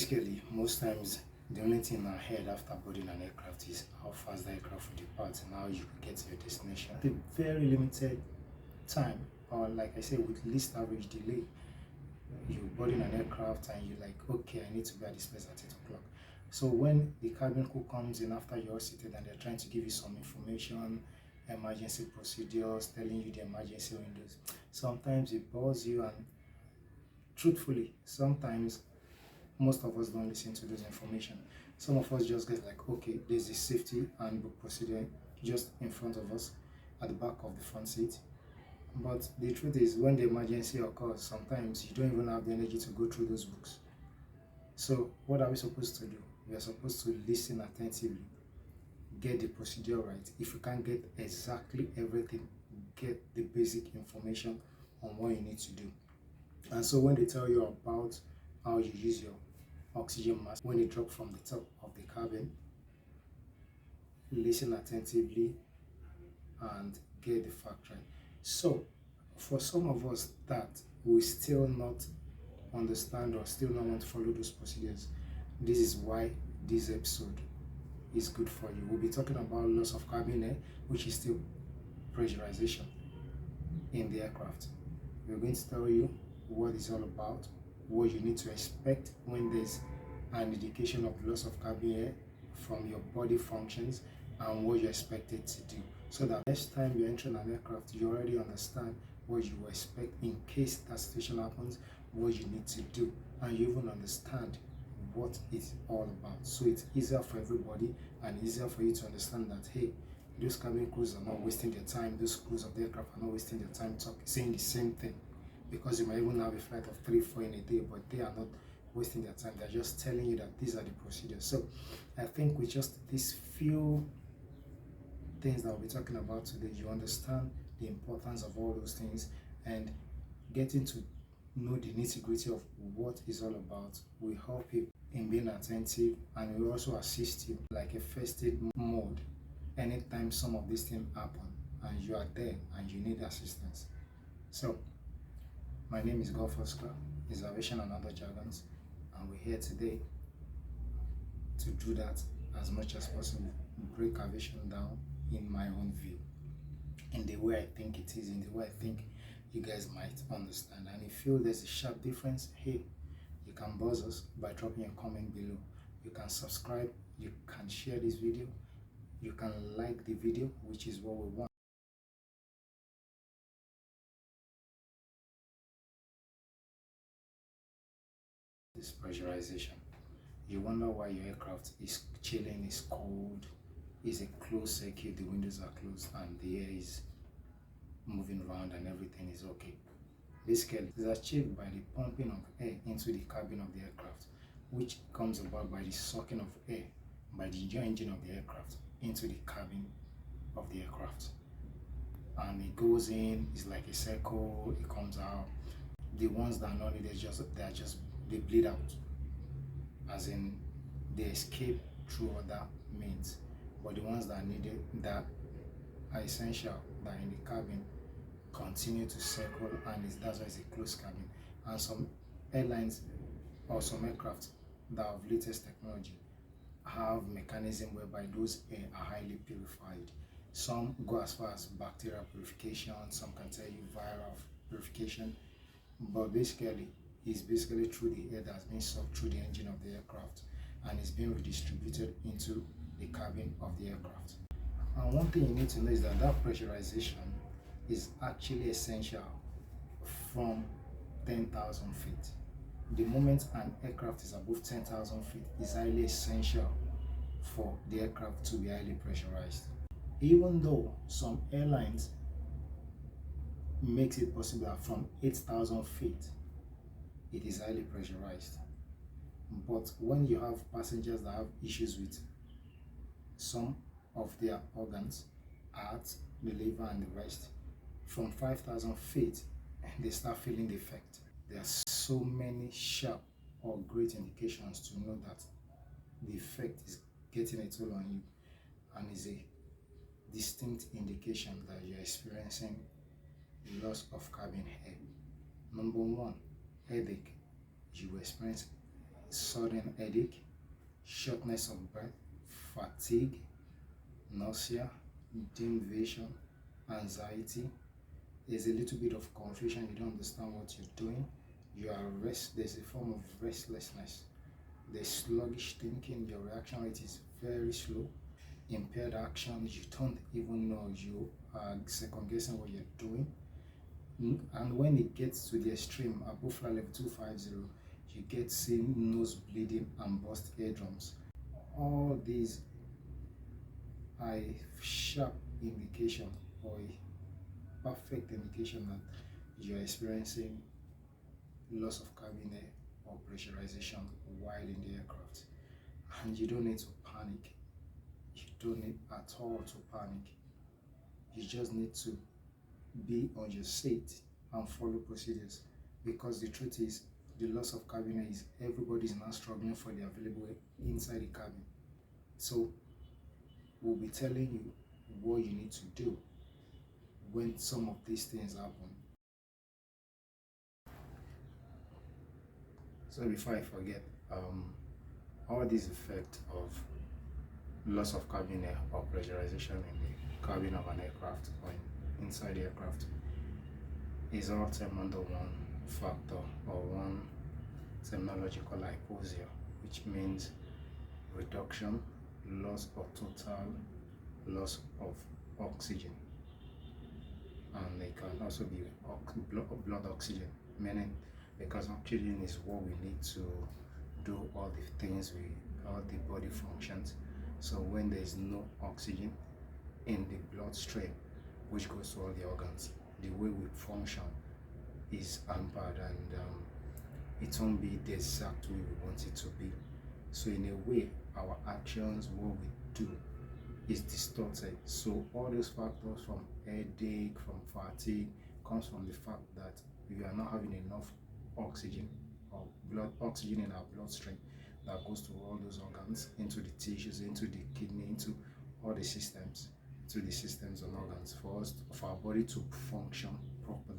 Basically, most times the only thing in our head after boarding an aircraft is how fast the aircraft will depart and how you will get to your destination. The very limited time, or like I said, with least average delay, you're boarding an aircraft and you're like, okay, I need to be at this place at 8 o'clock. So when the cabin crew comes in after you're seated and they're trying to give you some information, emergency procedures, telling you the emergency windows, sometimes it bores you, and truthfully, sometimes most of us don't listen to those information. Some of us just get like, okay, there's a safety handbook procedure just in front of us at the back of the front seat. But the truth is, when the emergency occurs, sometimes you don't even have the energy to go through those books. So what are we supposed to do? We are supposed to listen attentively, get the procedure right. If you can't get exactly everything, get the basic information on what you need to do. And so when they tell you about how you use your oxygen mask when you drop from the top of the cabin, listen attentively and get the fact right. So for some of us that we still not understand or still not want to follow those procedures, this is why this episode is good for you. We'll be talking about loss of cabin air, which is still pressurization in the aircraft. We're going to tell you what it's all about, what you need to expect when there's an indication of loss of cabin air from your body functions, and what you're expected to do, so that next time you're entering an aircraft, you already understand what you expect in case that situation happens, what you need to do, and you even understand what it's all about. So it's easier for everybody and easier for you to understand that, hey, those cabin crews are not wasting their time, those crews of the aircraft are not wasting their time saying the same thing, because you might even have a flight of 3-4 in a day, but they are not wasting their time. They're just telling you that these are the procedures. So I think with just these few things that we'll be talking about today, you understand the importance of all those things, and getting to know the nitty-gritty of what it's all about will help you in being attentive, and will also assist you like a first aid mode anytime some of these things happen and you are there and you need assistance. So my name is Golf Oscar, is Aviation and Other Jargons, and we're here today to do that as much as possible, break aviation down in my own view, in the way I think it is, in the way I think you guys might understand. And if you feel there's a sharp difference, hey, you can buzz us by dropping a comment below. You can subscribe, you can share this video, you can like the video, which is what we want. This pressurization. You wonder why your aircraft is chilling, is cold, is a closed circuit, the windows are closed and the air is moving around and everything is okay. Basically, it is achieved by the pumping of air into the cabin of the aircraft, which comes about by the sucking of air by the engine of the aircraft into the cabin of the aircraft. And it goes in, it's like a circle, it comes out. The ones that are not needed, they bleed out, as in they escape through other means. But the ones that are needed, that are essential, that are in the cabin, continue to circle, and that's why it's a closed cabin. And some airlines or some aircraft that have latest technology have mechanism whereby those air are highly purified. Some go as far as bacterial purification, some can tell you viral purification, but basically it's basically through the air that's been sucked through the engine of the aircraft and is being redistributed into the cabin of the aircraft. And one thing you need to know is that pressurization is actually essential from 10,000 feet. The moment an aircraft is above 10,000 feet, is highly essential for the aircraft to be highly pressurized. Even though some airlines makes it possible that from 8,000 feet it is highly pressurized, but when you have passengers that have issues with some of their organs, heart, the liver and the rest, from 5,000 feet they start feeling the effect. There are so many sharp or great indications to know that the effect is getting a toll on you, and is a distinct indication that you're experiencing loss of cabin air. Number one, headache. You experience sudden headache, shortness of breath, fatigue, nausea, dim vision, anxiety. There's a little bit of confusion, you don't understand what you're doing, there's a form of restlessness, there's sluggish thinking, your reaction rate is very slow, impaired action, you don't even know you are second guessing what you're doing. And when it gets to the extreme, above flight level 250, you get seeing nose bleeding and burst eardrums. All these are a sharp indication or a perfect indication that you're experiencing loss of cabin air or pressurization while in the aircraft. And you don't need to panic. You don't need at all to panic. You just need to be on your seat and follow procedures, because the truth is, the loss of cabin air is everybody's now struggling for the available air inside the cabin. So we'll be telling you what you need to do when some of these things happen. So before I forget, all these effects of loss of cabin air or pressurization in the cabin of an aircraft or inside the aircraft is all termed under one factor or one terminological hypoxia, which means reduction, loss or total loss of oxygen. And it can also be blood oxygen, meaning because oxygen is what we need to do all the things, all the body functions. So when there is no oxygen in the bloodstream, which goes to all the organs, the way we function is hampered, and it won't be the exact way we want it to be. So in a way, our actions, what we do, is distorted. So all those factors from headache, from fatigue, comes from the fact that we are not having enough oxygen or oxygen in our bloodstream that goes to all those organs, into the tissues, into the kidney, into all the systems, to the systems and organs for our body to function properly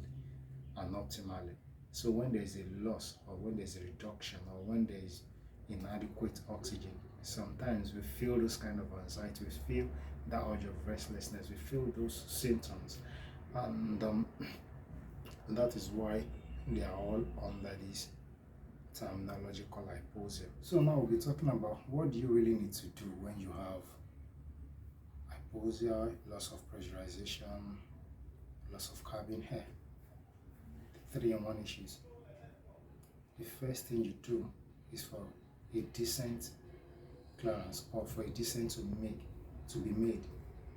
and optimally. So when there is a loss, or when there's a reduction, or when there is inadequate oxygen, sometimes we feel those kind of anxiety, we feel that urge of restlessness, we feel those symptoms, and that is why they are all under this terminological hypoxia. So now we'll be talking about what do you really need to do when you have hypoxia, loss of pressurization, loss of cabin air. 3-in-1 issues. The first thing you do is for a descent clearance, or for a descent to be made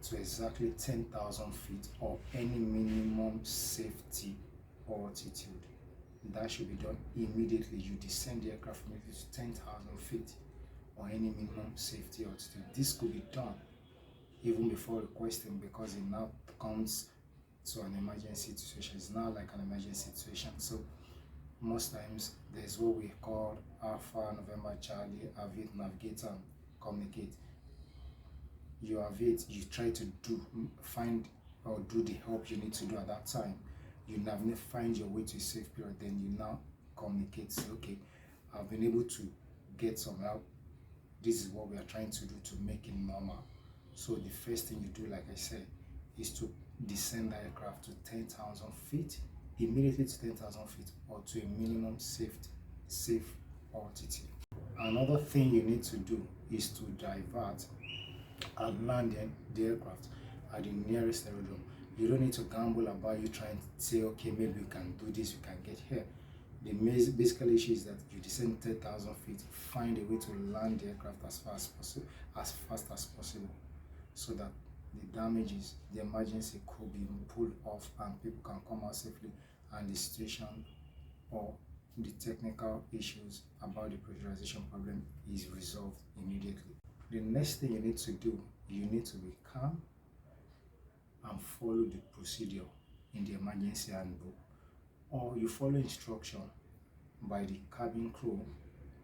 to exactly 10,000 feet or any minimum safety altitude. That should be done immediately. You descend the aircraft maybe to 10,000 feet or any minimum safety altitude. This could be done even before requesting, because it now comes to an emergency situation. It's now like an emergency situation. So most times there's what we call Alpha November Charlie, aviate, navigate, and communicate. You aviate, you try to find or do the help you need to do at that time. You navigate, find your way to a safe period, then you now communicate, say, okay, I've been able to get some help. This is what we are trying to do to make it normal. So the first thing you do, like I said, is to descend the aircraft to 10,000 feet, immediately to 10,000 feet, or to a minimum safe altitude. Another thing you need to do is to divert and land the aircraft at the nearest aerodrome. You don't need to gamble about you trying to say, okay, maybe we can do this, we can get here. The basic issue is that you descend 10,000 feet, find a way to land the aircraft as fast as possible, so that the damages, the emergency could be pulled off and people can come out safely, and the situation or the technical issues about the pressurization problem is resolved immediately. The next thing you need to do, you need to be calm and follow the procedure in the emergency handbook, or you follow instruction by the cabin crew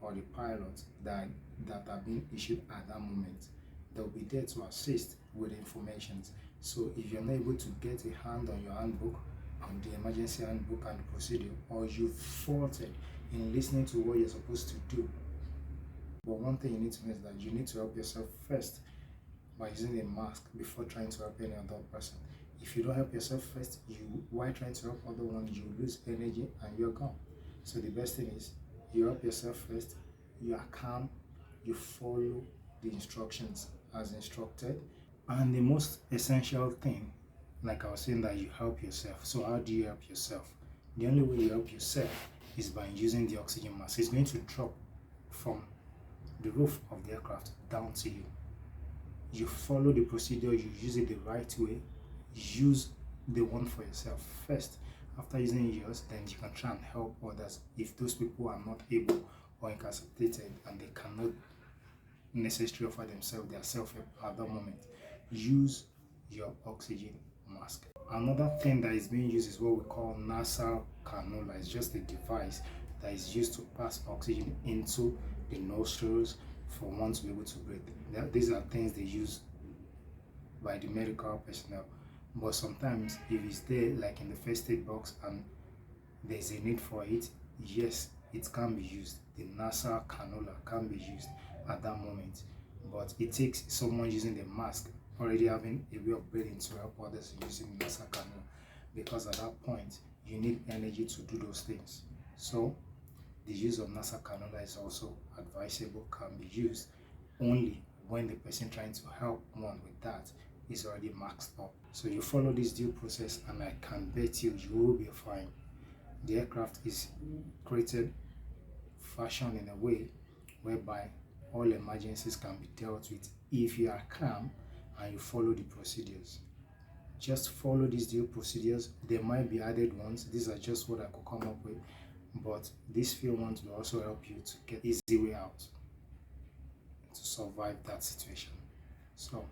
or the pilot that are being issued at that moment. They'll be there to assist with the information. So if you're not able to get a hand on your handbook, on the emergency handbook and the procedure, or you've faulted in listening to what you're supposed to do, But one thing you need to know is that you need to help yourself first by using a mask before trying to help any other person. If you don't help yourself first, while trying to help other one, you lose energy and you're gone. So the best thing is you help yourself first, you are calm, you follow the instructions as instructed. And the most essential thing, like I was saying, that you help yourself. So how do you help yourself? The only way you help yourself is by using the oxygen mask. It's going to drop from the roof of the aircraft down to you. You follow the procedure, you use it the right way, use the one for yourself first. After using yours, then you can try and help others if those people are not able or incapacitated and they cannot necessarily offer themselves their self-help at that moment. Use your oxygen mask. Another thing that is being used is what we call nasal cannula. It's just a device that is used to pass oxygen into the nostrils for one to be able to breathe. These are things they use by the medical personnel. But sometimes if it's there, like in the first aid box, and there's a need for it, yes, it can be used. The nasal cannula can be used at that moment. But it takes someone using the mask already having a way of breathing to help others using the nasal cannula, because at that point you need energy to do those things. So the use of nasal cannula is also advisable, can be used only when the person trying to help one with that is already maxed up. So you follow this due process and I can bet you will be fine. The aircraft is created, fashioned in a way whereby all emergencies can be dealt with if you are calm and you follow the procedures. Just follow these due procedures. There might be added ones. These are just what I could come up with, but these few ones will also help you to get easy way out to survive that situation. So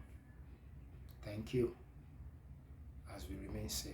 thank you as we remain safe.